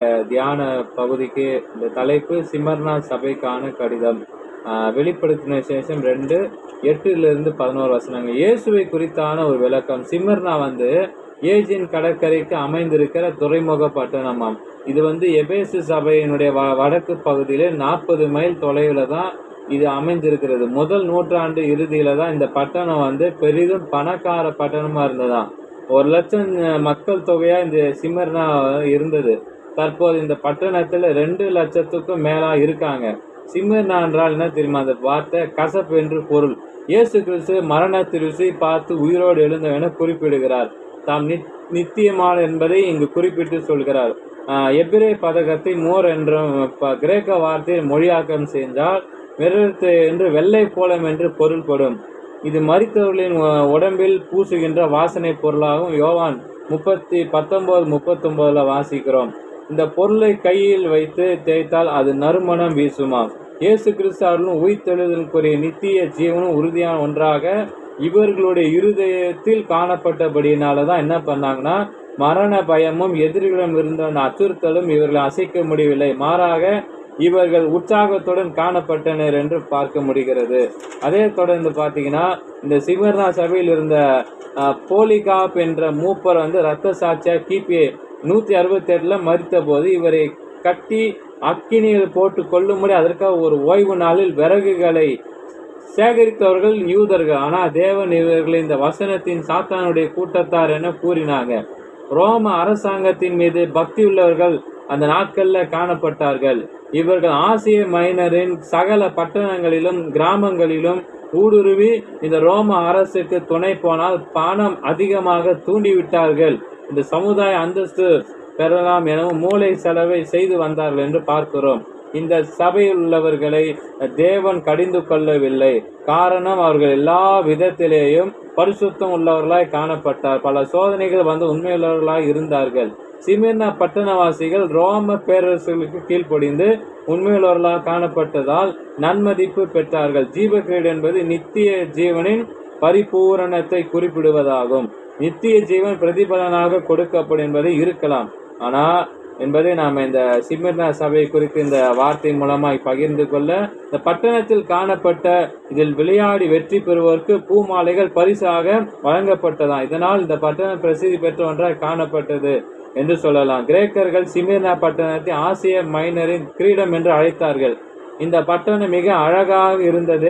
தியான பகுதிக்கு இந்த தலைப்பு சிமர்னா சபைக்கான கடிதம். வெளிப்படுத்தின விசேஷம் 2:8-11 வசனங்கள். இயேசுவை குறித்தான ஒரு விளக்கம். சிமர்னா ஏஜியன் கடற்கரைக்கு அமைந்திருக்கிற துறைமுக பட்டணமாம். இது எபேசு சபையினுடைய வடக்கு பகுதியிலே 40 மைல் தொலைவில் தான் இது அமைந்திருக்கிறது. முதல் நூற்றாண்டு இறுதியில தான் இந்த பட்டணம் பெரிதும் பணக்கார பட்டணமா இருந்ததாம். 1,00,000 மக்கள் தொகையா இந்த சிமர்னா இருந்தது. தற்போது இந்த பட்டணத்துல 2,00,000க்கும் மேலா இருக்காங்க. சிமர்னா என்றால் என்ன தெரியுமா? அந்த வார்த்தை கசப்பு என்று பொருள். இயேசு கிறிஸ்து மரணத்தில் ருசி பார்த்து உயிரோடு எழுந்தவென குறிப்பிடுகிறார். தாம் நித்தியமான என்பதை இங்கு குறிப்பிட்டு சொல்கிறார். எபிரே பதகத்தை மோர் என்ற கிரேக்க வார்த்தையை மொழியாக்கம் செய்தால் மிருகத்தை என்று வெள்ளை போலம் என்று பொருள்படும். இது மரித்தவர்களின் உடம்பில் பூசுகின்ற வாசனை பொருளாகும். யோவான் 19:39 வாசிக்கிறோம். இந்த பொருளை கையில் வைத்து தேய்த்தால் அது நறுமணம் வீசுமாம். இயேசு கிறிஸ்து அவர்களும் உயிர்த்தெழுதலுக்குரிய நித்திய ஜீவனும் உறுதியான ஒன்றாக இவர்களுடைய இருதயத்தில் காணப்பட்டபடியினாலதான் என்ன பண்ணாங்கன்னா, மரண பயமும் எதிரிகளிடம் இருந்த அந்த அச்சுறுத்தலும் இவர்களை அசைக்க முடியவில்லை. மாறாக இவர்கள் உற்சாகத்துடன் காணப்பட்டனர் என்று பார்க்க முடிகிறது. அதே தொடர்ந்து பார்த்தீங்கன்னா, இந்த சிமர்னா சபையில் இருந்த போலிகாப் என்ற மூப்பர் இரத்த சாட்சியா கிபி 168 மரித்த போது இவரை கட்டி அக்கினியில் போட்டு கொல்லும்படி அதற்காக ஒரு ஓய்வு நாளில் விறகுகளை சேகரித்தவர்கள் யூதர்கள். ஆனா தேவன் இவர்களை இந்த வசனத்தின் சாத்தானுடைய கூட்டத்தார் என கூறினாங்க. ரோம அரசாங்கத்தின் மீது பக்தி உள்ளவர்கள் அந்த நாட்கள்ல காணப்பட்டார்கள். இவர்கள் ஆசிய மைனரின் சகல பட்டணங்களிலும் கிராமங்களிலும் ஊடுருவி இந்த ரோம அரசுக்கு துணை போனால் பணம் அதிகமாக தூண்டிவிட்டார்கள். இந்த சமுதாய அந்தஸ்து பெறலாம் எனவும் மூளை செலவை செய்து வந்தார்கள் என்று பார்க்கிறோம். இந்த சபையில் உள்ளவர்களை தேவன் கடிந்து கொள்ளவில்லை. காரணம், அவர்கள் எல்லா விதத்திலேயும் பரிசுத்தம் உள்ளவர்களாய் காணப்பட்டார். பல சோதனைகள் உண்மையுள்ளவர்களாய் இருந்தார்கள். சிமிர்னா பட்டணவாசிகள் ரோம பேரரசுகளுக்கு கீழ்ப்படிந்து உண்மையுள்ளவர்களாக காணப்பட்டதால் நன்மதிப்பு பெற்றார்கள். ஜீவக்கிரீடு என்பது நித்திய ஜீவனின் பரிபூரணத்தை குறிப்பிடுவதாகும். நித்திய ஜீவன் பிரதிபலனாக கொடுக்கப்படும் என்பதை இருக்கலாம். ஆனா என்பதை நாம் இந்த சிமிர்னா சபை குறித்து இந்த வார்த்தை மூலமாய் பகிர்ந்து கொள்ள, இந்த பட்டணத்தில் காணப்பட்ட இதில் விளையாடி வெற்றி பெறுவோருக்கு பூமாலைகள் பரிசாக வழங்கப்பட்டதாம். இதனால் இந்த பட்டணம் பிரசித்தி பெற்ற ஒன்றாய் காணப்பட்டது என்று சொல்லலாம். கிரேக்கர்கள் சிமிர்னா பட்டணத்தை ஆசிய மைனரின் கிரீடம் என்று அழைத்தார்கள். இந்த பட்டணம் மிக அழகாக இருந்தது.